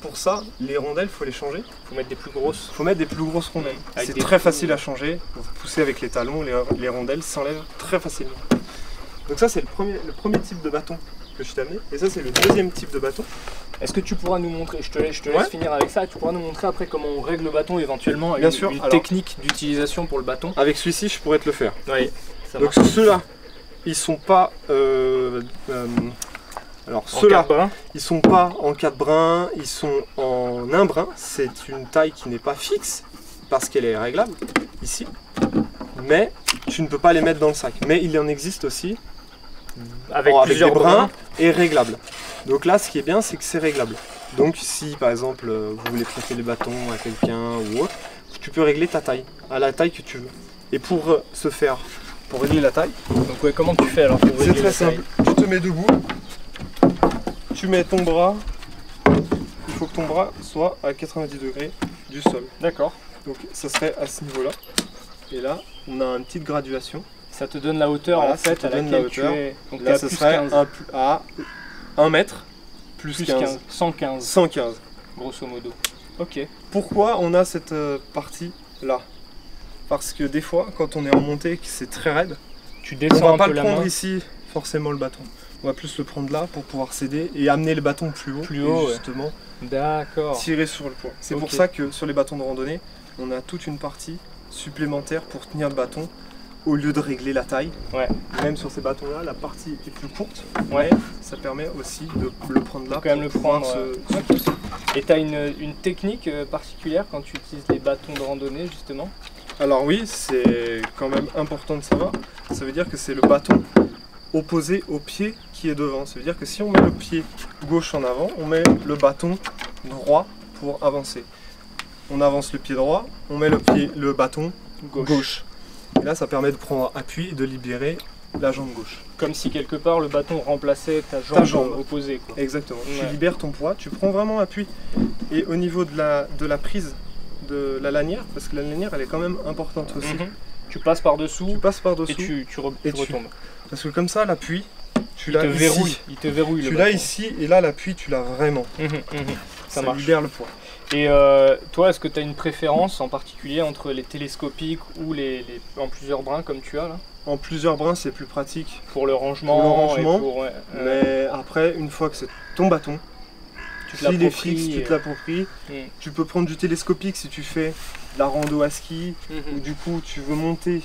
Pour ça, les rondelles, il faut les changer. Faut mettre des plus grosses. Il faut mettre des plus grosses rondelles. Avec C'est des très trous. facile à changer. Vous poussez avec les talons, les rondelles s'enlèvent très facilement. Donc ça, c'est le premier type de bâton que je t'ai amené. Et ça, c'est le deuxième type de bâton. Est-ce que tu pourras nous montrer, je te laisse Ouais. finir avec ça, tu pourras nous montrer après comment on règle le bâton éventuellement, Bien une, sûr, une alors- technique d'utilisation pour le bâton. Avec celui-ci, je pourrais te le faire. Oui, ça Donc marche. ceux-là, ils sont pas... alors En ceux-là, quatre brins. ils sont pas en 4 brins, ils sont en 1 brin. C'est une taille qui n'est pas fixe parce qu'elle est réglable ici. Mais tu ne peux pas les mettre dans le sac. Mais il en existe aussi avec avec plusieurs des brins et réglables. Donc là, ce qui est bien, c'est que c'est réglable. Donc si par exemple vous voulez prêter les bâtons à quelqu'un ou autre, tu peux régler ta taille à la taille que tu veux. Et pour ce faire, pour régler la taille, Donc ouais, comment tu fais alors pour c'est régler très la taille? simple. Tu te mets debout, tu mets ton bras, il faut que ton bras soit à 90 degrés du sol. D'accord. Donc ça serait à ce niveau-là. Et là, on a une petite graduation. Ça te donne la hauteur Voilà, en ça fait te à donne laquelle la tu hauteur. es. Donc t'es Là, à ce plus serait 15. à 1 mètre plus Plus 15. 15. 115 115. grosso modo. Ok. Pourquoi on a cette partie là? Parce que des fois, quand on est en montée, que c'est très raide, Tu on descends va un pas peu le la prendre main. ici, forcément le bâton. On va plus le prendre là pour pouvoir s'aider et amener le bâton plus haut. Plus et haut, ouais. justement D'accord. tirer sur le poids. C'est Ok. pour ça que sur les bâtons de randonnée, on a toute une partie supplémentaire pour tenir le bâton au lieu de régler la taille. Ouais. Même sur ces bâtons là, la partie est plus courte. Ouais. Mais ça permet aussi de le prendre là Faut quand même le pouvoir prendre, Et tu as une technique particulière quand tu utilises les bâtons de randonnée justement? Alors oui, c'est quand même important de savoir. Ça veut dire que c'est le bâton opposé au pied qui est devant. Ça veut dire que si on met le pied gauche en avant, on met le bâton droit pour avancer. On avance le pied droit, on met le bâton gauche. Et là, ça permet de prendre appui et de libérer la jambe gauche. Comme si quelque part le bâton remplaçait ta jambe, opposée. Quoi. Exactement. Ouais. Tu libères ton poids, tu prends vraiment appui. Et au niveau de la prise de la lanière, parce que la lanière, elle est quand même importante aussi. Mhm. Tu passes par-dessous Tu passes par-dessous. et tu et tu- retombes. Parce que comme ça, l'appui, tu Il te l'as verrouille, ici. il te verrouille le Tu l'as bâton. ici et là, l'appui, tu l'as vraiment. Mhm, mhm. Ça marche. libère le poids. Et toi, est-ce que tu as une préférence en particulier entre les télescopiques ou les en plusieurs brins comme tu as là? En plusieurs brins, c'est plus pratique. Pour le rangement, Pour le rangement, et pour, ouais, Mais après, une fois que c'est ton bâton, tu te s'il est l'appropries fixe, tu et- te l'appropries. Mhm. Tu peux prendre du télescopique si tu fais de la rando à ski ou Mhm. du coup tu veux monter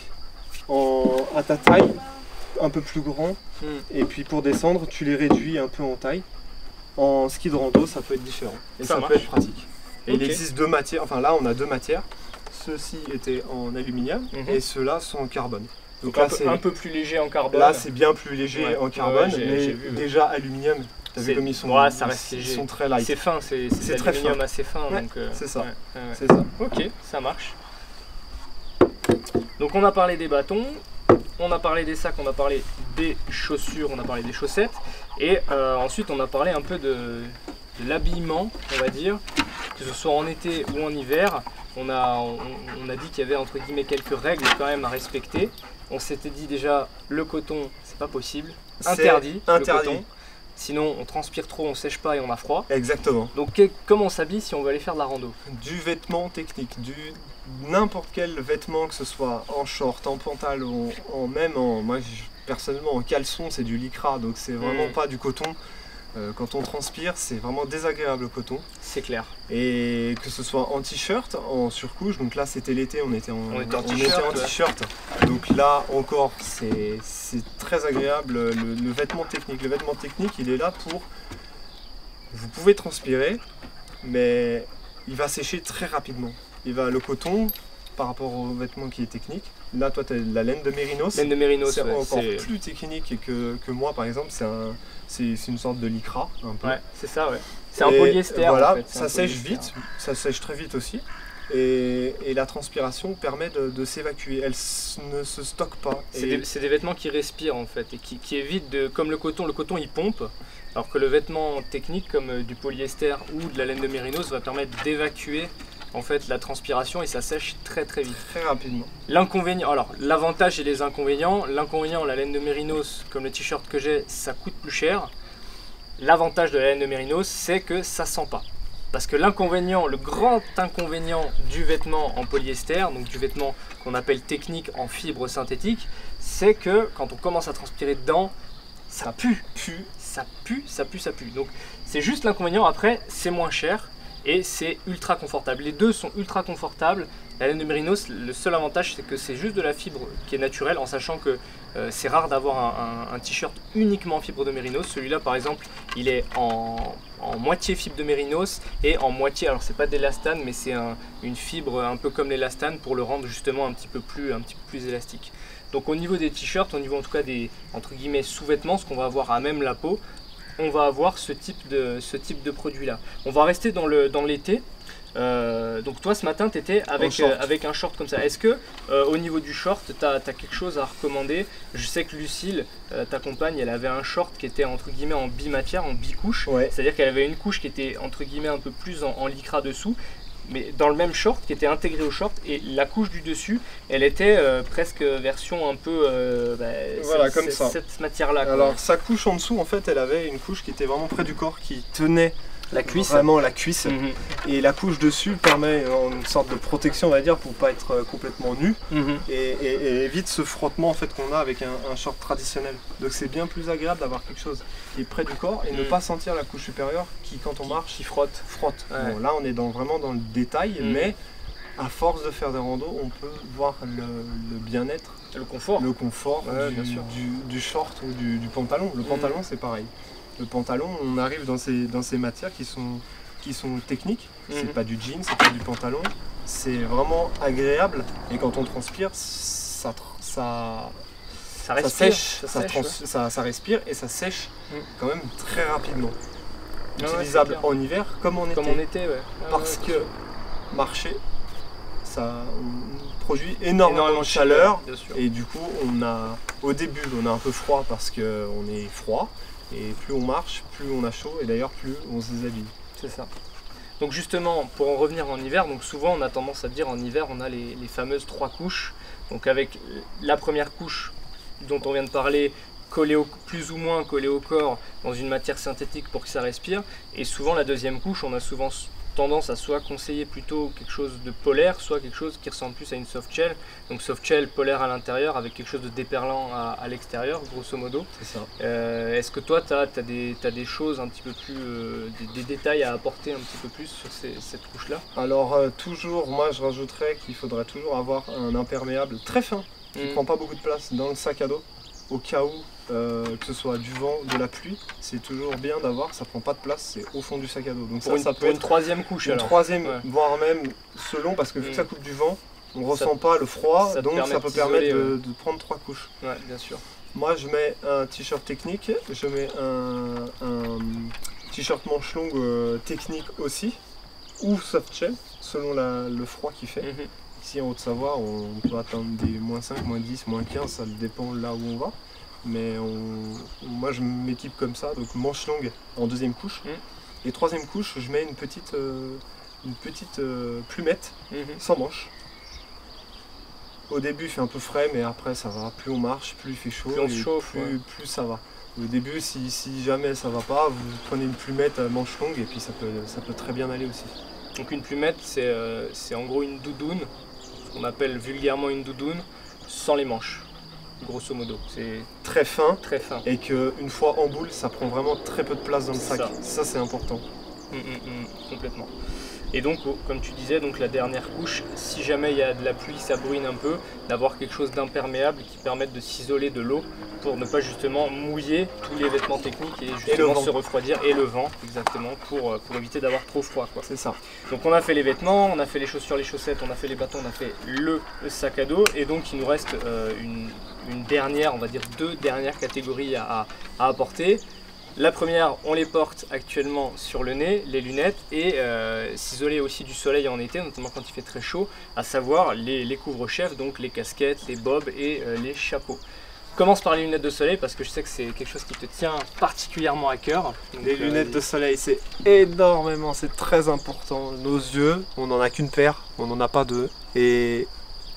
à ta taille, un peu plus grand. Mhm. Et puis pour descendre, tu les réduis un peu en taille. En ski de rando, ça peut être différent. Et Ça ça, marche. peut être pratique. Et Ok. il existe deux matières, enfin là on a deux matières. Ceux-ci étaient en aluminium Mhm. et ceux-là sont en carbone. Donc là, un peu plus léger en carbone. là c'est bien plus léger Ouais. en carbone, Ouais, j'ai mais vu, ouais. déjà aluminium, t'as C'est- vu comme ils sont, ouais, ça reste ils léger. sont très light. C'est fin, c'est C'est très l'aluminium fin. assez fin. Ouais, donc, c'est ça. ouais, ouais. C'est ça. Ok, ça marche. Donc on a parlé des bâtons, on a parlé des sacs, on a parlé des chaussures, on a parlé des chaussettes. Et ensuite on a parlé un peu de l'habillement, on va dire, que ce soit en été ou en hiver. On a dit qu'il y avait entre guillemets quelques règles quand même à respecter. On s'était dit déjà, le coton, c'est pas possible. Interdit. Le coton. Sinon, on transpire trop, on sèche pas et on a froid. Exactement. Donc, comment on s'habille si on veut aller faire de la rando? Du vêtement technique, n'importe quel vêtement, que ce soit en short, en pantalon, moi personnellement en caleçon, c'est du lycra, donc c'est vraiment pas du coton. Quand on transpire, c'est vraiment désagréable le coton. C'est clair. Et que ce soit en t-shirt, en surcouche, donc là c'était l'été, on était en t-shirt. Donc là encore, c'est très agréable le vêtement technique. Le vêtement technique, il est là pour... Vous pouvez transpirer, mais il va sécher très rapidement. Le coton, par rapport au vêtement qui est technique, là toi tu as la laine de mérinos. Laine de mérinos, c'est encore plus technique que moi par exemple, c'est une sorte de lycra un peu. Ouais, c'est ça, ouais. C'est un polyester. Voilà, en fait. Ça sèche vite, ça sèche très vite aussi. Et la transpiration permet de s'évacuer, elle ne se stocke pas. C'est des vêtements qui respirent en fait et qui évitent de... Comme le coton il pompe, alors que le vêtement technique comme du polyester ou de la laine de mérinos va permettre d'évacuer en fait la transpiration et ça sèche très vite. Très rapidement. L'inconvénient, alors l'avantage et les inconvénients. L'inconvénient, la laine de mérinos, comme le t-shirt que j'ai, ça coûte plus cher. L'avantage de la laine de mérinos, c'est que ça sent pas. Parce que l'inconvénient, le grand inconvénient du vêtement en polyester, donc du vêtement qu'on appelle technique en fibre synthétique, c'est que quand on commence à transpirer dedans, ça pue. Ça pue. Donc c'est juste l'inconvénient. Après, c'est moins cher. Et c'est ultra confortable. Les deux sont ultra confortables. La laine de mérinos, le seul avantage c'est que c'est juste de la fibre qui est naturelle, en sachant que c'est rare d'avoir un t-shirt uniquement en fibre de mérinos. Celui-là par exemple, il est en moitié fibre de mérinos et en moitié, alors c'est pas d'élastane mais c'est une fibre un peu comme l'élastane pour le rendre justement un petit peu plus élastique. Donc au niveau des t-shirts, au niveau en tout cas des entre guillemets sous-vêtements, ce qu'on va avoir à même la peau, on va avoir ce type de produit là. On va rester dans l'été. Donc toi ce matin tu étais avec un short comme ça. Est-ce que au niveau du short tu as quelque chose à recommander? Je sais que Lucille, ta compagne, elle avait un short qui était entre guillemets en bimatière, en bicouche. Ouais. C'est à dire qu'elle avait une couche qui était entre guillemets un peu plus en lycra dessous, mais dans le même short qui était intégré au short, et la couche du dessus elle était presque version un peu voilà, comme ça, cette matière là. Alors sa couche en dessous en fait elle avait une couche qui était vraiment près du corps, qui tenait la cuisse. Vraiment la cuisse. Et la couche dessus permet une sorte de protection, on va dire, pour pas être complètement nu. Et évite ce frottement en fait qu'on a avec un short traditionnel. Donc c'est bien plus agréable d'avoir quelque chose qui est près du corps et ne pas sentir la couche supérieure qui, quand on marche, qui frotte. Ouais. Bon, là on est vraiment dans le détail, mais à force de faire des randos, on peut voir le bien-être, le confort du short ou du pantalon. Le pantalon c'est pareil. Le pantalon, on arrive dans ces matières qui sont techniques. C'est pas du jean, c'est pas du pantalon. C'est vraiment agréable. Et quand on transpire, ça respire et ça sèche quand même très rapidement. Utilisable en hiver comme en été. Parce que marcher, ça produit énormément de chaleur. Et du coup, au début, on a un peu froid parce qu'on est froid. Et plus on marche, plus on a chaud, et d'ailleurs plus on se déshabille. C'est ça. Donc justement, pour en revenir en hiver, donc souvent on a tendance à dire en hiver on a les fameuses 3 couches. Donc avec la première couche dont on vient de parler, plus ou moins collée au corps dans une matière synthétique pour que ça respire. Et souvent la deuxième couche, on a souvent tendance à soit conseiller plutôt quelque chose de polaire, soit quelque chose qui ressemble plus à une soft shell. Donc soft shell, polaire à l'intérieur avec quelque chose de déperlant à l'extérieur, grosso modo. C'est ça. Est-ce que toi, tu as des choses un petit peu plus, des détails à apporter un petit peu plus sur cette couche-là? Alors toujours, moi je rajouterais qu'il faudrait toujours avoir un imperméable très fin, qui ne prend pas beaucoup de place dans le sac à dos, au cas où, que ce soit du vent, de la pluie, c'est toujours bien d'avoir, ça prend pas de place, c'est au fond du sac à dos. Donc ça peut être une troisième couche, une troisième, voire même selon, parce que vu que ça coupe du vent, on ressent pas le froid, donc ça peut permettre de prendre 3 couches. Ouais, bien sûr. Moi je mets un t-shirt technique, je mets un t-shirt manche longue technique aussi, ou soft shell, selon le froid qu'il fait. Ici en Haute-Savoie, on peut atteindre des -5, -10, -15, ça dépend là où on va. Mais moi je m'équipe comme ça, donc manche longue en deuxième couche. Et troisième couche, je mets une petite plumette sans manche. au début il fait un peu frais, mais après ça va. Plus on marche, plus il fait chaud, Plus on se chauffe, plus ça va. Au début, si jamais ça va pas, vous prenez une plumette à manche longue et puis ça peut très bien aller aussi. Donc une plumette, c'est en gros une doudoune, ce qu'on appelle vulgairement une doudoune, sans les manches, grosso modo. C'est très fin, et qu'une fois en boule, ça prend vraiment très peu de place dans le sac. Ça c'est important. Complètement. Et donc, comme tu disais, donc la dernière couche, si jamais il y a de la pluie, ça bruine un peu, d'avoir quelque chose d'imperméable qui permette de s'isoler de l'eau pour ne pas justement mouiller tous les vêtements techniques et justement se refroidir, et le vent, exactement, pour éviter d'avoir trop froid, quoi. C'est ça. Donc on a fait les vêtements, on a fait les chaussures, les chaussettes, on a fait les bâtons, on a fait le sac à dos, et donc il nous reste une dernière, on va dire 2 dernières catégories à apporter. La première, on les porte actuellement sur le nez, les lunettes, et s'isoler aussi du soleil en été, notamment quand il fait très chaud, à savoir les couvre-chefs, donc les casquettes, les bobs et les chapeaux. Commence par les lunettes de soleil parce que je sais que c'est quelque chose qui te tient particulièrement à cœur. Donc, les lunettes de soleil, c'est énormément, c'est très important. Nos yeux, on n'en a qu'une paire, on n'en a pas deux. Et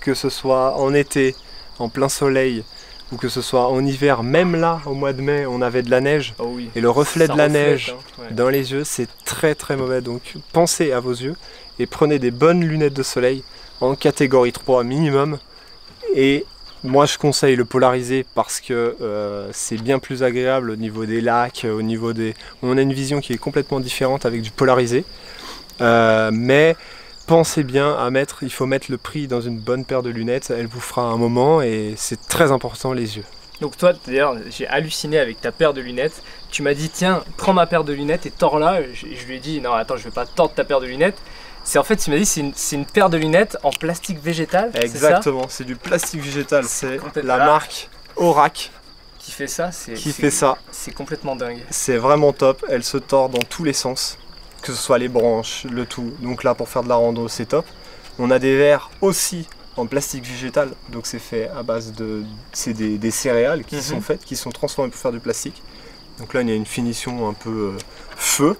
que ce soit en été, en plein soleil, ou que ce soit en hiver, même là, au mois de mai, on avait de la neige. Oh oui. Et le reflet de la neige dans les yeux, c'est très très mauvais. Donc pensez à vos yeux et prenez des bonnes lunettes de soleil en catégorie 3 minimum. Et moi je conseille le polarisé parce que c'est bien plus agréable au niveau des lacs, au niveau des... On a une vision qui est complètement différente avec du polarisé. Mais pensez bien à mettre, il faut mettre le prix dans une bonne paire de lunettes, elle vous fera un moment et c'est très important les yeux. Donc toi d'ailleurs j'ai halluciné avec ta paire de lunettes, tu m'as dit tiens prends ma paire de lunettes et tords-la, je lui ai dit non attends je vais pas tordre ta paire de lunettes. C'est en fait, tu m'as dit, c'est une paire de lunettes en plastique végétal. Exactement, c'est du plastique végétal. C'est la marque Orac qui fait ça. C'est complètement dingue. C'est vraiment top. Elle se tord dans tous les sens, que ce soit les branches, le tout. Donc là, pour faire de la rando, c'est top. On a des verres aussi en plastique végétal. Donc c'est fait à base de, c'est des céréales qui sont faites, qui sont transformées pour faire du plastique. Donc là, il y a une finition un peu feu.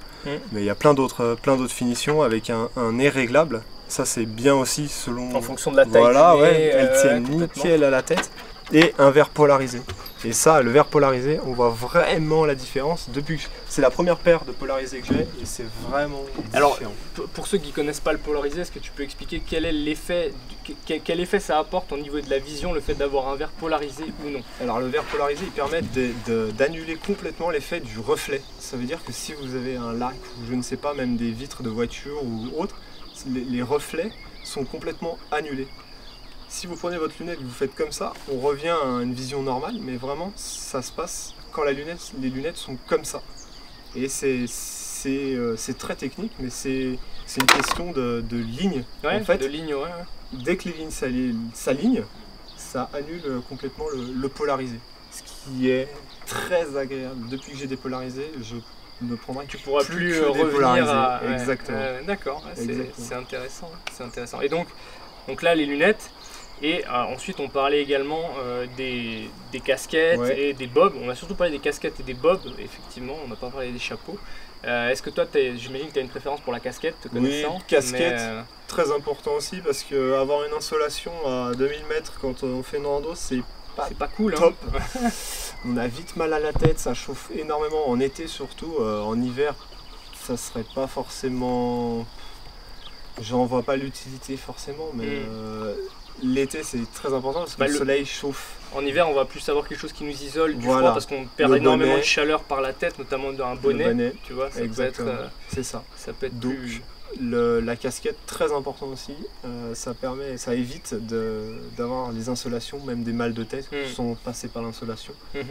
Mais il y a plein d'autres finitions avec un nez réglable. Ça c'est bien aussi selon... En fonction de la taille. Voilà, ouais, elle tient nickel à la tête. Et un verre polarisé. Et ça, le verre polarisé, on voit vraiment la différence. Depuis que c'est la première paire de polarisé que j'ai et c'est vraiment différent. Alors, pour ceux qui ne connaissent pas le polarisé, est-ce que tu peux expliquer quel est l'effet, quel effet ça apporte au niveau de la vision, le fait d'avoir un verre polarisé ou non? Alors le verre polarisé, il permet d'annuler complètement l'effet du reflet. Ça veut dire que si vous avez un lac ou je ne sais pas, même des vitres de voiture ou autre, les reflets sont complètement annulés. Si vous prenez votre lunette et que vous faites comme ça, on revient à une vision normale, mais vraiment ça se passe quand les lunettes sont comme ça. Et c'est très technique, mais c'est une question de ligne. Ouais, en fait, de ligne, ouais. Dès que les lignes s'alignent, ça annule complètement le polarisé. Ce qui est très agréable. Depuis que j'ai dépolarisé, je ne prendrai tu pourras plus revenir à... Exactement. D'accord, c'est intéressant. C'est intéressant. Et donc là, les lunettes. Et ensuite on parlait également des casquettes et des bobs. On a surtout parlé des casquettes et des bobs, effectivement, on n'a pas parlé des chapeaux. Est-ce que toi, j'imagine que tu as une préférence pour la casquette, te connaissant? Oui, casquette, très important aussi parce qu'avoir une insolation à 2000 mètres quand on fait une rando, c'est pas cool. Top. Hein. On a vite mal à la tête, ça chauffe énormément en été surtout. En hiver, ça serait pas forcément... J'en vois pas l'utilité forcément, mais... L'été c'est très important parce que le soleil chauffe. En hiver on va plus avoir quelque chose qui nous isole du froid parce qu'on perd énormément de chaleur par la tête, notamment d'un bonnet. Tu vois, ça peut être, c'est ça. Ça peut être donc la casquette très important aussi. Ça évite d'avoir les insolations, même des mal de tête qui sont passés par l'insolation. Et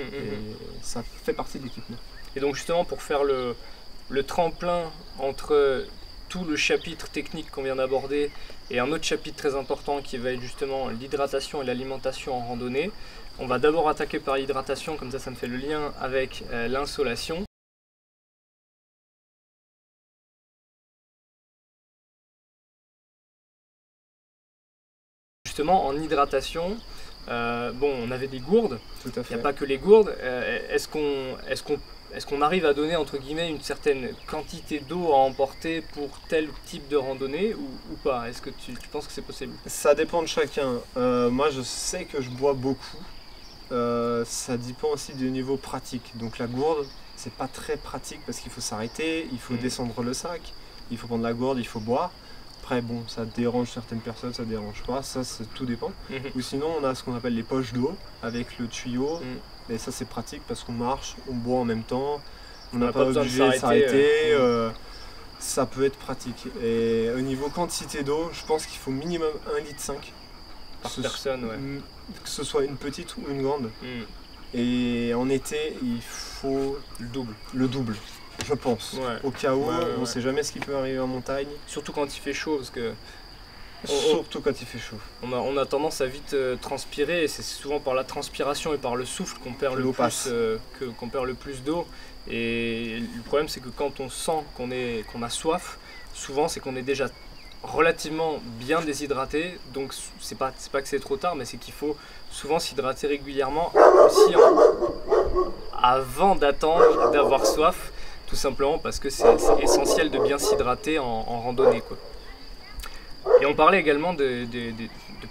ça fait partie de l'équipement. Et donc justement pour faire le tremplin entre tout le chapitre technique qu'on vient d'aborder et un autre chapitre très important qui va être justement l'hydratation et l'alimentation en randonnée. On va d'abord attaquer par l'hydratation, comme ça me fait le lien avec l'insolation. Justement en hydratation, on avait des gourdes, il n'y a pas que les gourdes. Est-ce qu'on est-ce qu'on arrive à donner entre guillemets une certaine quantité d'eau à emporter pour tel type de randonnée ou pas? Est-ce que tu penses que c'est possible? Ça dépend de chacun. Moi je sais que je bois beaucoup. Ça dépend aussi du niveau pratique. Donc la gourde, c'est pas très pratique parce qu'il faut s'arrêter, il faut descendre le sac, il faut prendre la gourde, il faut boire. Après bon, ça dérange certaines personnes, ça dérange pas, ça tout dépend. Ou sinon on a ce qu'on appelle les poches d'eau avec le tuyau. Et ça c'est pratique parce qu'on marche, on boit en même temps, on n'a pas obligé de s'arrêter. Ça peut être pratique. Et au niveau quantité d'eau, je pense qu'il faut minimum 1,5 litre par personne, ouais. Que ce soit une petite ou une grande. Et en été, il faut le double, je pense. Au cas où, on ne sait jamais ce qui peut arriver en montagne. Surtout quand il fait chaud, parce que surtout quand il fait chaud. On a tendance à vite transpirer, et c'est souvent par la transpiration et par le souffle qu'on perd, qu'on perd le plus d'eau. Et le problème c'est que quand on sent qu'on a soif, souvent c'est qu'on est déjà relativement bien déshydraté, donc c'est pas que c'est trop tard, mais c'est qu'il faut souvent s'hydrater régulièrement aussi avant d'attendre d'avoir soif, tout simplement parce que c'est essentiel de bien s'hydrater en randonnée, quoi. Et on parlait également de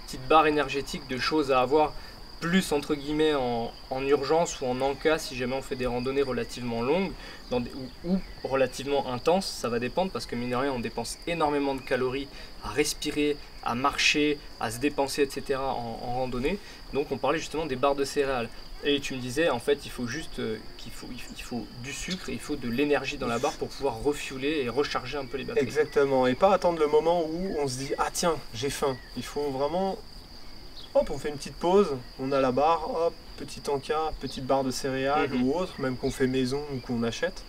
petites barres énergétiques, de choses à avoir plus entre guillemets en urgence ou en encas si jamais on fait des randonnées relativement longues ou relativement intenses, ça va dépendre parce que mine de rien on dépense énormément de calories à respirer, à marcher, à se dépenser etc. en randonnée. Donc on parlait justement des barres de céréales. Et tu me disais en fait il faut juste il faut du sucre et il faut de l'énergie dans la barre pour pouvoir refueler et recharger un peu les batteries. Exactement, et pas attendre le moment où on se dit ah tiens j'ai faim. Il faut vraiment, hop on fait une petite pause, on a la barre, hop petit encas, petite barre de céréales ou autre, même qu'on fait maison ou qu'on achète.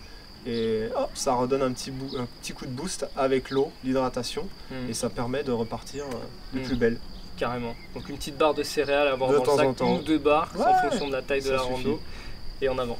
Et hop ça redonne un petit coup de boost avec l'eau, l'hydratation et ça permet de repartir de plus belle. Carrément. Donc une petite barre de céréales à avoir dans le sac, une ou deux barres en fonction de la taille de la rando et en avant.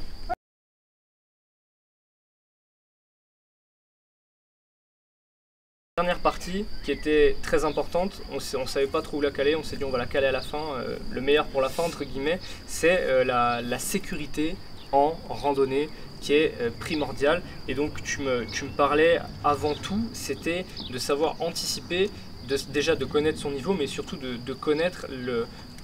Dernière partie qui était très importante, on ne savait pas trop où la caler, on s'est dit on va la caler à la fin, le meilleur pour la fin entre guillemets, c'est la sécurité en randonnée qui est primordiale. Et donc tu me parlais avant tout, c'était de savoir anticiper, déjà de connaître son niveau, mais surtout de connaître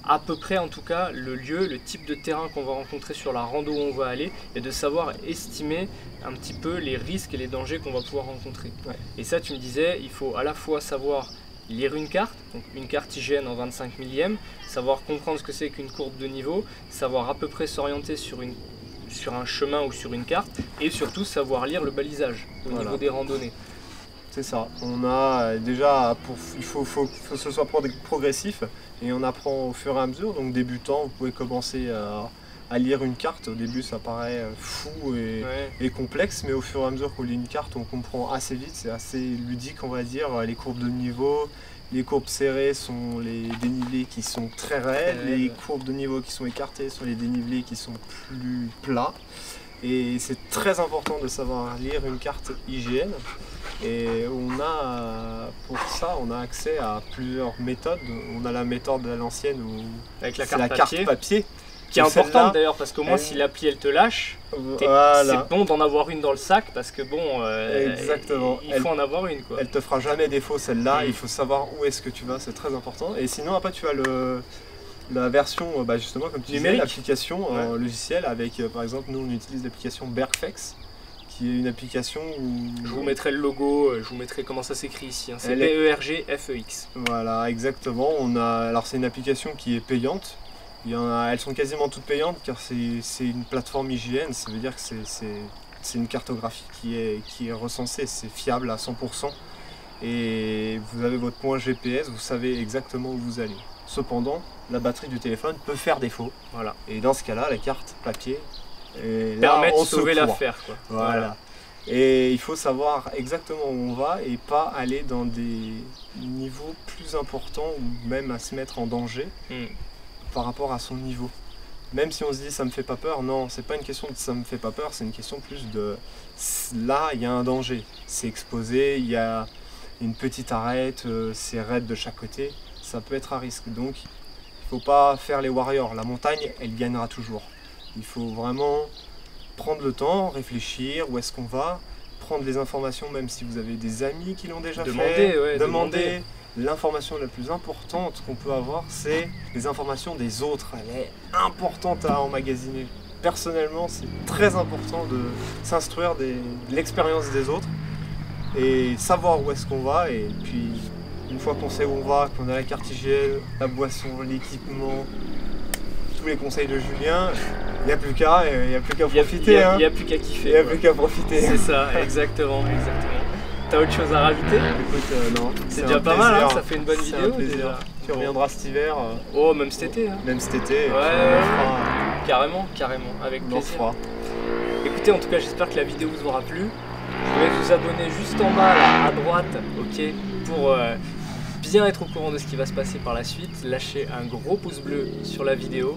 à peu près en tout cas le lieu, le type de terrain qu'on va rencontrer sur la rando où on va aller et de savoir estimer un petit peu les risques et les dangers qu'on va pouvoir rencontrer. Et ça tu me disais, il faut à la fois savoir lire une carte, donc une carte IGN en 25 millième, savoir comprendre ce que c'est qu'une courbe de niveau, savoir à peu près s'orienter sur un chemin ou sur une carte et surtout savoir lire le balisage au niveau des randonnées. C'est ça, on a déjà, il faut que ce soit progressif et on apprend au fur et à mesure. Donc débutant, vous pouvez commencer à lire une carte. Au début ça paraît fou et complexe, mais au fur et à mesure qu'on lit une carte, on comprend assez vite, c'est assez ludique on va dire. Les courbes de niveau, les courbes serrées sont les dénivelés qui sont très raides, les courbes de niveau qui sont écartées sont les dénivelés qui sont plus plats. Et c'est très important de savoir lire une carte IGN. Et pour ça, on a accès à plusieurs méthodes. On a la méthode à l'ancienne où avec la carte papier. Qui est importante d'ailleurs parce qu'au moins si l'appli elle te lâche, c'est bon d'en avoir une dans le sac parce que bon, exactement. Il faut en avoir une quoi. Elle te fera jamais défaut celle-là, il faut savoir où est-ce que tu vas, c'est très important. Et sinon après tu as la version, justement comme tu disais, l'application logicielle avec par exemple nous on utilise l'application Bergfex. Qui est une application où... Je vous mettrai le logo, je vous mettrai comment ça s'écrit ici, hein. C'est BERGFEX. Voilà, exactement. Alors c'est une application qui est payante. Elles sont quasiment toutes payantes car c'est une plateforme IGN, ça veut dire que c'est une cartographie qui est recensée, c'est fiable à 100%. Et vous avez votre point GPS, vous savez exactement où vous allez. Cependant, la batterie du téléphone peut faire défaut. Voilà. Et dans ce cas-là, la carte papier permet de sauver l'affaire. Voilà. Et il faut savoir exactement où on va et pas aller dans des niveaux plus importants ou même à se mettre en danger par rapport à son niveau. Même si on se dit ça me fait pas peur, non, c'est pas une question de ça me fait pas peur, c'est une question plus de là il y a un danger, c'est exposé, il y a une petite arête, c'est raide de chaque côté, ça peut être à risque. Donc il faut pas faire les warriors, la montagne elle gagnera toujours. Il faut vraiment prendre le temps, réfléchir, où est-ce qu'on va, prendre les informations même si vous avez des amis qui l'ont déjà fait, Ouais, demander. L'information la plus importante qu'on peut avoir, c'est les informations des autres. Elle est importante à emmagasiner. Personnellement, c'est très important de s'instruire de l'expérience des autres et savoir où est-ce qu'on va. Et puis, une fois qu'on sait où on va, qu'on a la carte hygiène, la boisson, l'équipement, tous les conseils de Julien, il n'y a plus qu'à profiter. Il n'y a plus qu'à kiffer. Il n'y a plus qu'à profiter. C'est ça, exactement. T'as autre chose à rajouter? Écoute, non. C'est déjà pas mal, hein, ça fait une bonne vidéo. Déjà. Tu reviendras cet hiver. Oh, même cet été. Hein. Même cet été. Ouais, carrément, avec plaisir. Fera. Écoutez, en tout cas, j'espère que la vidéo vous aura plu. Vous pouvez vous abonner juste en bas, là, à droite, ok, pour bien être au courant de ce qui va se passer par la suite. Lâchez un gros pouce bleu sur la vidéo.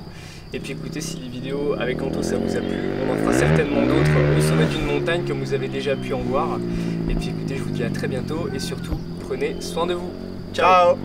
Et puis écoutez, si les vidéos avec Anto ça vous a plu, on en fera certainement d'autres au sommet d'une montagne comme vous avez déjà pu en voir. Et puis écoutez, je vous dis à très bientôt et surtout, prenez soin de vous. Ciao.